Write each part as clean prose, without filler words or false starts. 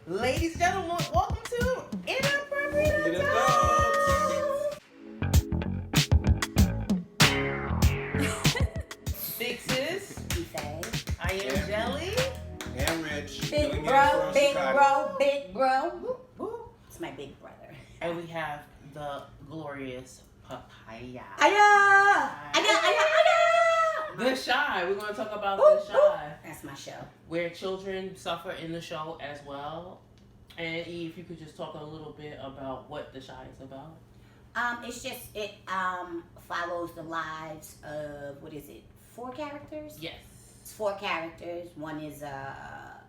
Ladies and gentlemen, welcome to Inappropriate. Big sis, I am Jelly. And Rich. Big bro. It's my big brother. And we have the glorious Papaya. Aya! The Shy. We're going to talk about The Shy. That's my show. Where children suffer in the show as well. And Eve, if you could just talk a little bit about what The Shy is about. It follows the lives of, 4 characters? Yes. It's 4 characters. One is a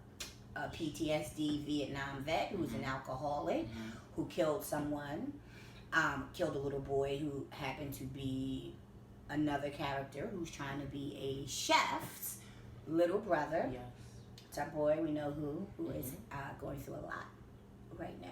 PTSD Vietnam vet who's an alcoholic who killed someone, killed a little boy who happened to be another character who's trying to be a chef's little brother. Yes. It's our boy, we know who is going through a lot right now.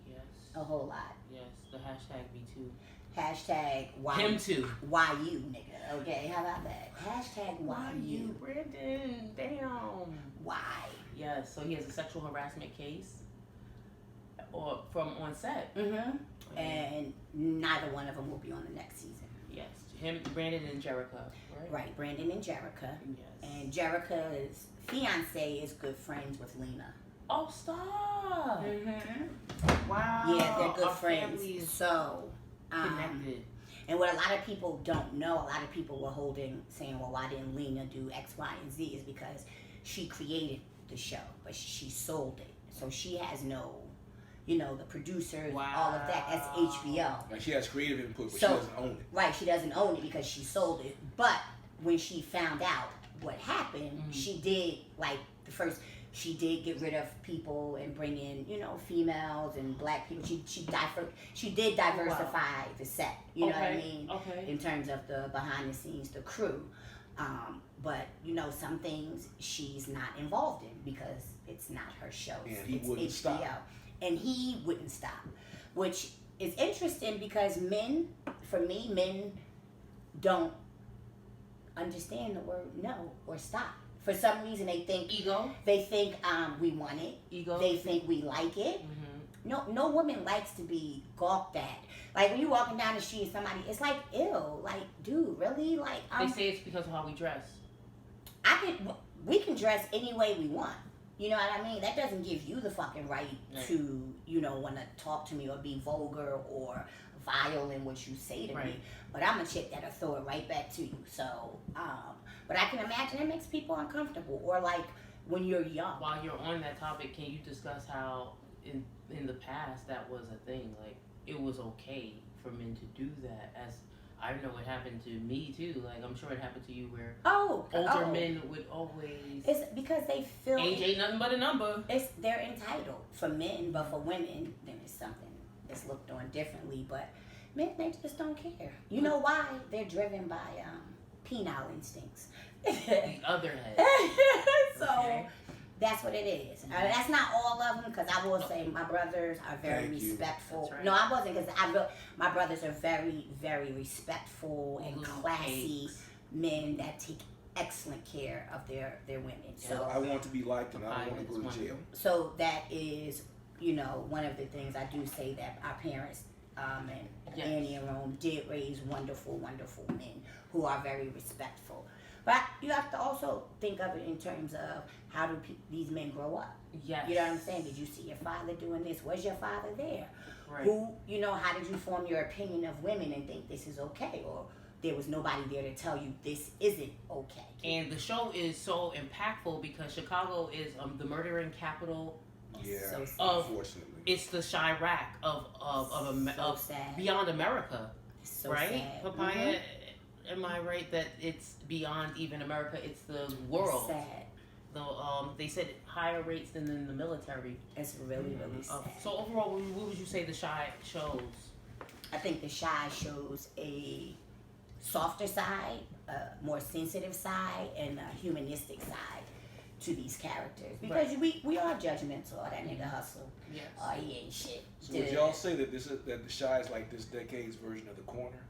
Yes. A whole lot. Yes. The hashtag #MeToo. Hashtag why Him too. Why you, nigga? Okay, how about that? Hashtag why you? Brandon? Damn. Why? Yes. So he has a sexual harassment case, or from on set. And neither one of them will be on the next season. Yes. Him, Brandon, and Jerica. Right. Right, Brandon and Jerica. Yes. And Jerica's fiance is good friends with Lena. Oh, stop. Wow. Yeah, they're good Our friends. families So. connected. And what a lot of people don't know, a lot of people were saying, well, why didn't Lena do X, Y, and Z? Is because she created the show, but she sold it. So she has no, the producers, all of that. That's HBO. Like she has creative input, but So- she doesn't own it. Right, she doesn't own it because she sold it. But when she found out what happened, she did, she did get rid of people and bring in, females and black people. She did diversify the set. You know what I mean? Okay. In terms of the behind the scenes, the crew. But some things she's not involved in because it's not her show. And he it's wouldn't HBO. stop. And he wouldn't stop, which is interesting because men don't understand the word no or stop. For some reason, they think Ego. They think we want it. Ego. They think we like it. No woman likes to be gawked at. Like when you're walking down the street and somebody, it's like, ew. Like, dude, really? Like, They say it's because of how we dress. we can dress any way we want. You know what I mean? That doesn't give you the fucking right to, want to talk to me or be vulgar or vile in what you say to me. But I'm a chick that'll throw it right back to you. So, but I can imagine it makes people uncomfortable. Or like when you're young. While you're on that topic, can you discuss how in the past that was a thing? Like it was okay for men to do that. As I know it happened to me too. Like I'm sure it happened to you where older men would always. It's because they feel age ain't nothing but a number. They're entitled for men, but for women, then it's something that's looked on differently. But men, they just don't care. You know why? They're driven by penile instincts. The other head. So that's what it is. That's not all of them, because I will say my brothers are very respectful. Right. No, I wasn't, because my brothers are very, very respectful and classy men that take excellent care of their women. So I want to be liked and I don't want to go to jail. So that is, one of the things I do say that our parents and Annie and Rome did raise wonderful, wonderful men who are very respectful. But you have to also think of it in terms of how do these men grow up? Yes. You know what I'm saying? Did you see your father doing this? Was your father there? Right. Who, how did you form your opinion of women and think this is okay? Or there was nobody there to tell you this isn't okay. And the show is so impactful because Chicago is the murdering capital. Yeah, so unfortunately. It's the Chirac of sad. beyond America, So right? sad. Papaya, am I right that it's beyond even America? It's the world. It's sad. They said higher rates than in the military. It's really, really sad. So overall, what would you say the Shy shows? I think the Shy shows a softer side, a more sensitive side, and a humanistic side to these characters. Because we are judgmental. Oh, that nigga hustle. Yes. Oh, he ain't shit. So would y'all say that that the Shy is like this decade's version of The Corner?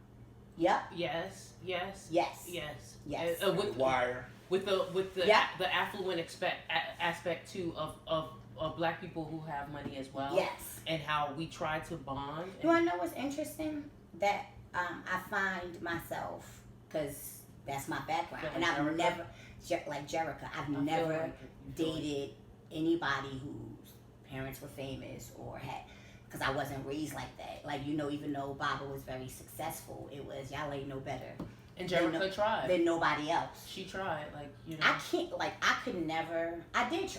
Yep. Yes. With The Wire. With the Yeah. the affluent aspect too of black people who have money as well. Yes. And how we try to bond. You want to know what's interesting? That I find myself, because that's my background, Like and I've Jerica? never, like Jerica, I've I never feel like dated anybody whose parents were famous or had, because I wasn't raised like that. Like, you know, even though Baba was very successful, it was, y'all ain't no better And Jerica tried. than nobody else. She tried, like, you know. I can't, like, I could never, I did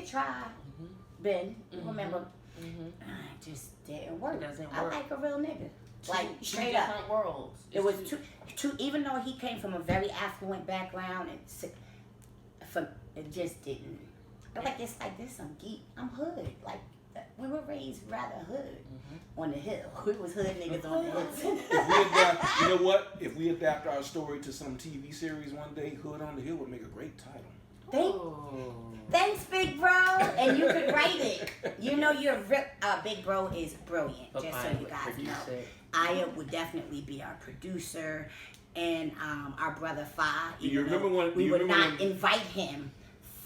try, Ben, you remember, it just didn't work. It doesn't I work. like a real nigga. Like, Two straight up. different worlds. It was two, even though he came from a very affluent background, and it just didn't. But like, it's like this, I'm hood. Like, we were raised rather hood on the hill. We was hood niggas on the hill. If we adapt, you know what? If we adapt our story to some TV series one day, Hood on the Hill would make a great title. Thanks, Big Bro. And you could write it. You know, Big Bro is brilliant. But just so you guys know. Aya would definitely be our producer, and our brother Fa. Do you remember when we would not invite him?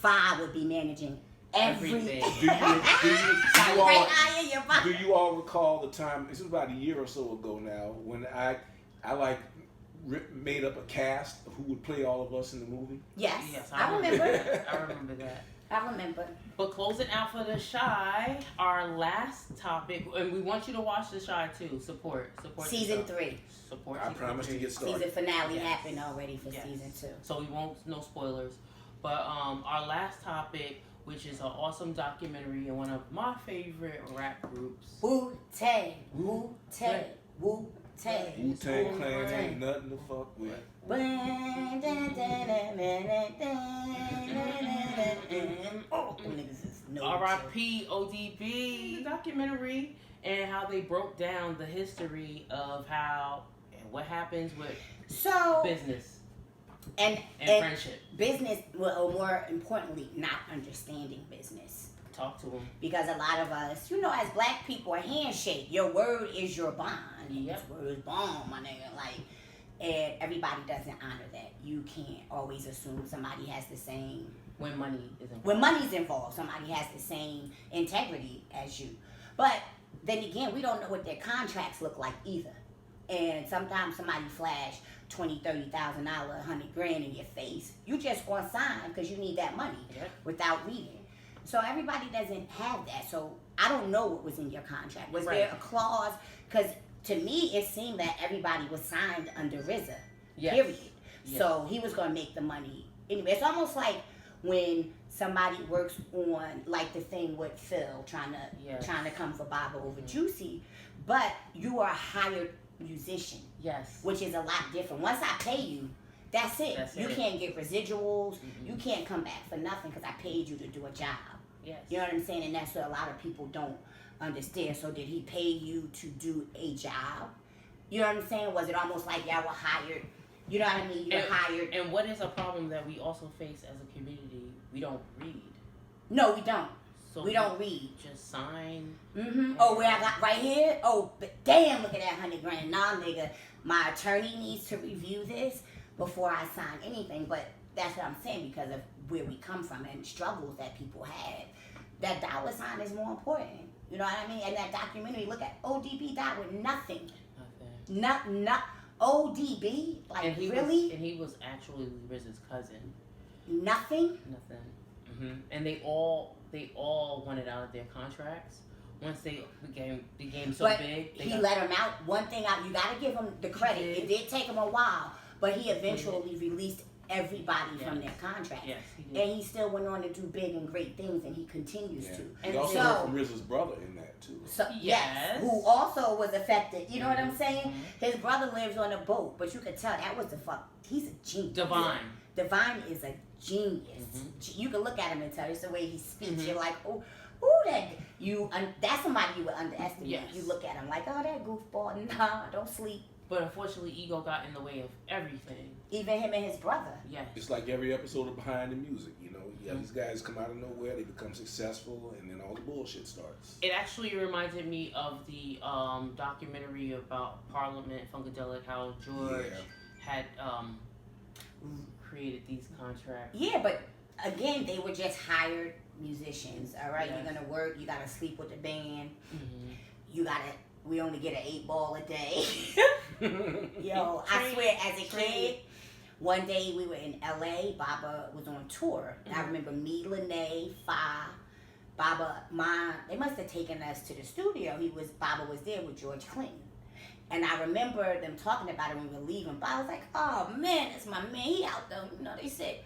Fa would be managing everything. Do you all recall the time? This is about a year or so ago now, when I made up a cast of who would play all of us in the movie. Yes, I remember that. I remember. But closing out for The Shy, our last topic, and we want you to watch The Shy too. Support season 3. Support. I promise to get started. Season finale happened already for season 2. So we won't, no spoilers. But our last topic, which is an awesome documentary and one of my favorite rap groups. Wu-Tang. Wu-Tang. Wu-Tang. Wu-Tang Clan ain't nothing to fuck with. R.I.P. ODB, the documentary, and how they broke down the history of how and what happens with business and friendship. Business, or more importantly, not understanding business. Talk to them. Because a lot of us, you know, as black people, a handshake, your word is your bond. Yep. Your word is bond, my nigga. Like, and everybody doesn't honor that. You can't always assume somebody has the same. When money is involved. When money's involved, somebody has the same integrity as you. But then again, we don't know what their contracts look like either. And sometimes somebody flash $20,000, $30,000, $100,000 in your face. You just gonna sign because you need that money without reading. So everybody doesn't have that. So I don't know what was in your contract. Was there a clause? Because to me, it seemed that everybody was signed under RZA. Period. Yes. So he was gonna make the money anyway. It's almost like when somebody works on, like the thing with Phil trying to come for Baba over Juicy, but you are a hired musician. Yes. Which is a lot different. Once I pay you, that's it. You can't get residuals. You can't come back for nothing because I paid you to do a job. Yes. You know what I'm saying? And that's what a lot of people don't understand. So did he pay you to do a job? You know what I'm saying? Was it almost like y'all were hired? You know what I mean? You're hired. And what is a problem that we also face as a community? We don't read. No, we don't. So we don't read. Just sign. Oh, where I got right here? Oh, but damn, look at that $100,000. Nah, nigga, my attorney needs to review this before I sign anything. But that's what I'm saying, because of where we come from and struggles that people had. That dollar sign is more important. You know what I mean? And that documentary, look at ODB died with nothing. Not ODB? Like, and really? And he was actually RZA's cousin. Nothing? And they all wanted out of their contracts once they became so big. He let them out. One thing you gotta give him the credit. It did take him a while, but he eventually released everybody from their contract. Yes, he did. And he still went on to do big and great things, and he continues to. And he also heard from RZA's brother in that too. So yes, who also was affected. You know what I'm saying? His brother lives on a boat, but you could tell that was he's a genius. Divine is a genius. You can look at him and tell it's the way he speaks. You're like, that's somebody you would underestimate. Yes. You look at him like, oh, that goofball. Nah, don't sleep. But unfortunately, ego got in the way of everything. Even him and his brother. Yes. It's like every episode of Behind the Music. You know, these guys come out of nowhere, they become successful, and then all the bullshit starts. It actually reminded me of the documentary about Parliament Funkadelic, how George had created these contracts. Yeah, but again, they were just hired musicians. All right, Yes. you're gonna work. You gotta sleep with the band. Mm-hmm. You gotta. We only get an 8 ball a day. Yo, I swear, as a kid, one day we were in LA. Baba was on tour. And I remember me, Lene, Fa, Baba, they must have taken us to the studio. Baba was there with George Clinton. And I remember them talking about it when we were leaving. Baba was like, oh man, that's my man. He out there. You know, they said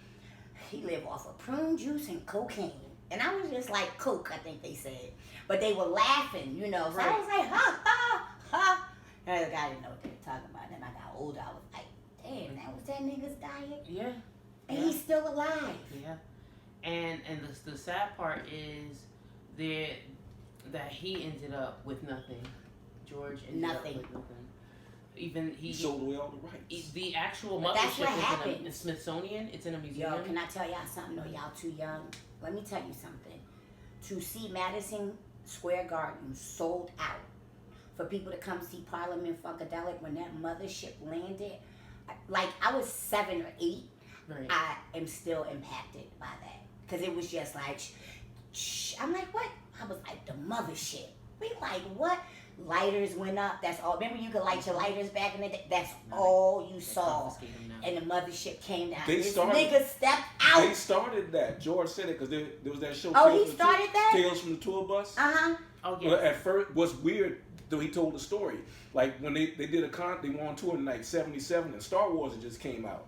he lived off of prune juice and cocaine. And I was just like, coke, I think they said. But they were laughing, you know. So I was like, ha, ha, ha. And I didn't know what they were talking about. Then I got older. I was like, damn, that was that nigga's diet? Yeah. And he's still alive. Yeah. And the sad part is that he ended up with nothing. George ended up with nothing. Even he sold away all the rights. The actual but that's what happened. is in a Smithsonian. It's in a museum. Yo, can I tell y'all something? No, y'all too young. Let me tell you something. To see Madison Square Garden sold out, for people to come see Parliament Funkadelic when that mothership landed, like I was 7 or 8. Right. I am still impacted by that because it was just like, shh. I'm like, what? I was like, the mothership. We like what? Lighters went up. That's all. Remember, you could light your lighters back in the day. That's all you saw. And the mothership came down. This nigga stepped out. They started that. George said it because there was that show. Oh, he started that? Tales from the Tour Bus. Oh, yeah. Well, at first, what's weird though, he told the story. Like when they did they went on tour in like '77, and Star Wars had just came out,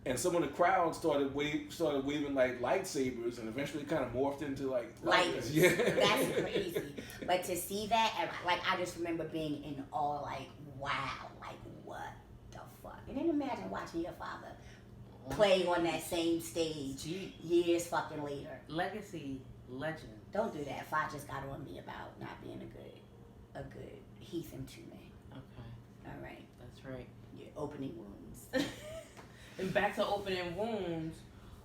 and some of the crowd started waving like lightsabers, and eventually kind of morphed into like lighters. Yeah, that's crazy. But to see that, like I just remember being in awe, like wow, like what the fuck? And then imagine watching your father play on that same stage years fucking later. Legacy, legend. Don't do that. Fa just got on me about not being a good Heath and Two Man. Okay. All right. That's right. You're opening wounds. And back to opening wounds,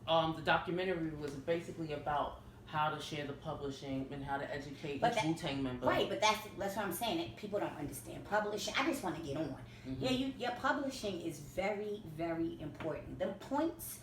the documentary was basically about how to share the publishing and how to educate each Wu-Tang member. Right, but that's what I'm saying. People don't understand publishing. I just want to get on. Mm-hmm. Yeah, your publishing is very, very important. The points,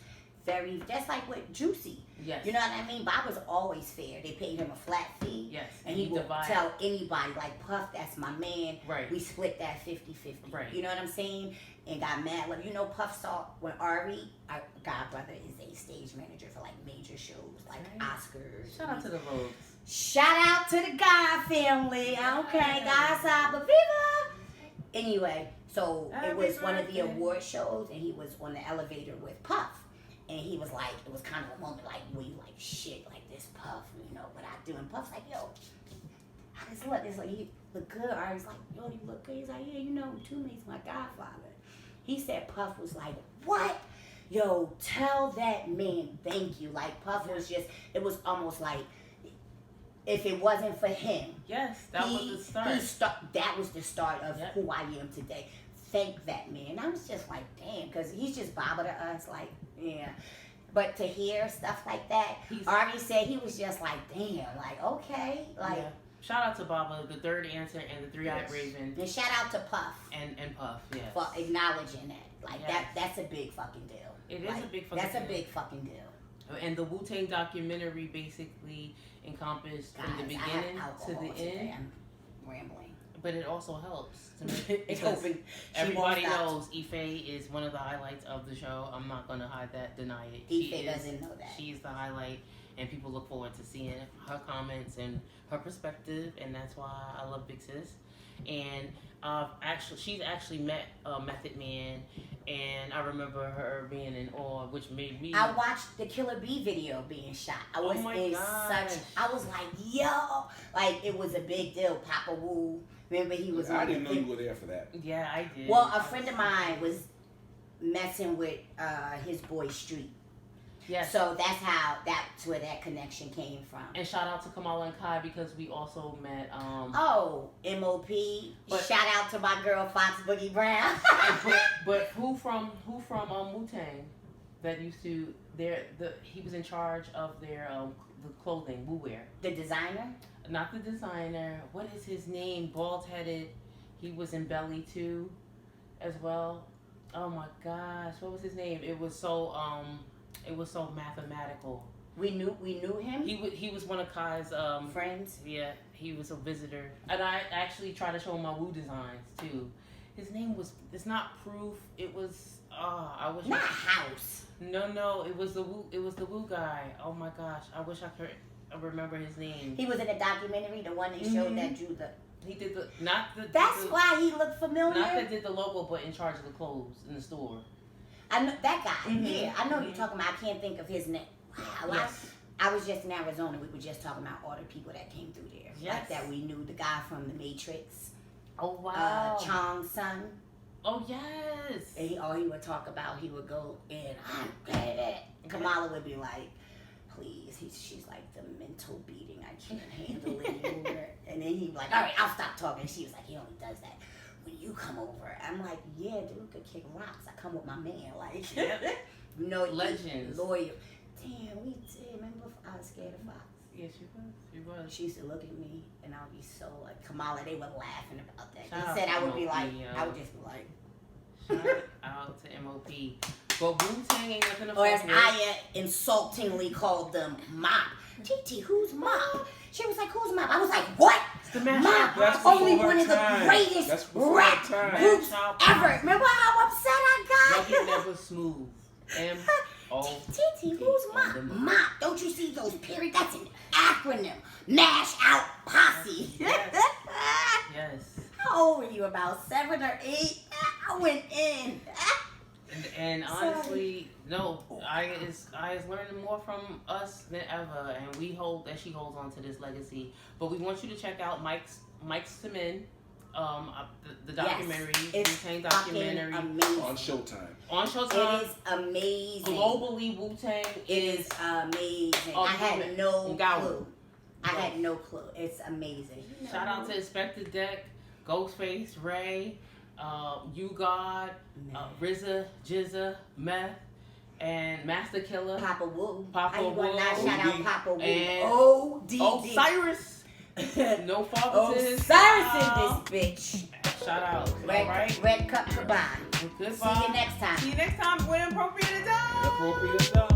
that's like with Juicy. Yes. You know what I mean? Bob was always fair. They paid him a flat fee. Yes. And he would tell anybody, like, Puff, that's my man. Right. We split that 50-50. Right. You know what I'm saying? And got mad. You know, Puff saw when Ari, our godbrother, is a stage manager for like major shows like Oscars. Shout out to the Vogues. Shout out to the God family. Okay, God Saba Viva. Anyway, so it was one of the award shows, and he was on the elevator with Puff. And he was like, it was kind of a moment like, where you like, shit, like this Puff, you know, what I do. And Puff's like, yo, I just look, it's like, you look good. Ari's like, yo, you look good. He's like, yeah, you know, Toomey's my godfather. He said Puff was like, what? Yo, tell that man thank you. Like, Puff was just, it was almost like, if it wasn't for him. Yes, that was the start. That was the start of who I am today. Thank that man. I was just like, damn, because he's just Baba to us. Like, yeah. But to hear stuff like that, Ari said he was just like, damn, like, okay. Like, shout out to Baba, the third answer, and the three-eyed raven. And shout out to Puff. And Puff, yes. For acknowledging that. Like, that's a big fucking deal. It is a big fucking deal. That's a big fucking deal. And the Wu-Tang documentary basically encompassed from the beginning to the end. I'm rambling. But it also helps to make it everybody knows Ife is one of the highlights of the show. I'm not going to hide that, deny it. Ife doesn't know that. She's the highlight, and people look forward to seeing her comments and her perspective, and that's why I love Big Sis. And she's actually met Method Man, and I remember her being in awe, which made me. I watched the Killer Bee video being shot. I was I was like, yo, like it was a big deal. Papa Wu, remember he was. I didn't know you were there for that. Yeah, I did. Well, a friend of mine was messing with his boy Street. Yes. So that's where that connection came from. And shout out to Kamala and Kai because we also met MOP. Shout out to my girl Fox Boogie Brown. but who from Wu-Tang that used to he was in charge of their the clothing, Wu Wear. The designer? Not the designer. What is his name? Bald headed. He was in Belly too as well. Oh my gosh, what was his name? It was so mathematical. We knew him. He was one of Kai's Friends. Yeah, he was a visitor, and I actually tried to show him my Wu designs too. His name was. It's not Proof. It was. I wish. Not House. No. It was the Wu. It was the Wu guy. Oh my gosh! I wish I could remember his name. He was in a documentary, the one they showed that drew the. He did the not the. That's the, why he looked familiar. Not that did the logo, but in charge of the clothes in the store. I know that guy. Yeah, I know you're talking about. I can't think of his name. Wow. Yes. I was just in Arizona. We were just talking about all the people that came through there. Yes. Like that we knew the guy from The Matrix. Oh wow. Chong's son. Oh yes. And he would talk about, he would go in, Kamala would be like, please. She's like, the mental beating, I can't handle it anymore. And then he'd be like, all right, I'll stop talking. She was like, he only does that when you come over. I'm like, yeah, dude could kick rocks. I come with my man. Like, you know, Legends. Lawyer. Damn, we did. Remember, I was scared of Fox. Yeah, she was. She was. She used to look at me, and I would be so like, Kamala, they were laughing about that. Shout They said out I would to be like, MOP, I would just be like. Shout out to MOP. But Wu-Tang ain't nothing to Or as fuck with. Aya insultingly called them Mop. TT, who's Mop? She was like, who's Mop? I was like, what? The Map Mop, That's only before one of the time. greatest That's before rap time. groups Child ever. Remember how upset I got? Rugged Never Smooth. M-O. TT, who's Mop? Mop. Don't you see those periods? That's an acronym. Mash out posse. Yes. How old were you? About 7 or 8? I went in. And honestly, no, I is learning more from us than ever, and we hope that she holds on to this legacy. But we want you to check out Mike's Simen, the documentary, It's Wu-Tang documentary amazing. On Showtime. on Showtime. It is amazing. Globally, Wu-Tang It is amazing. Oh, I had no Gawa. clue. I had no clue. It's amazing. Shout out to Inspector Deck, Ghostface, Ray, You God, RZA, Jizza, Meth, and Master Killer. Papa Wu. Papa How you gonna not Wu. shout out Papa Wu? And O-D-D. Osiris. No favoritism. Osiris in this bitch. Shout out. Red Cup Goodbye. Goodbye. See you next time. See you next time when Appropriate is done. Appropriate stuff.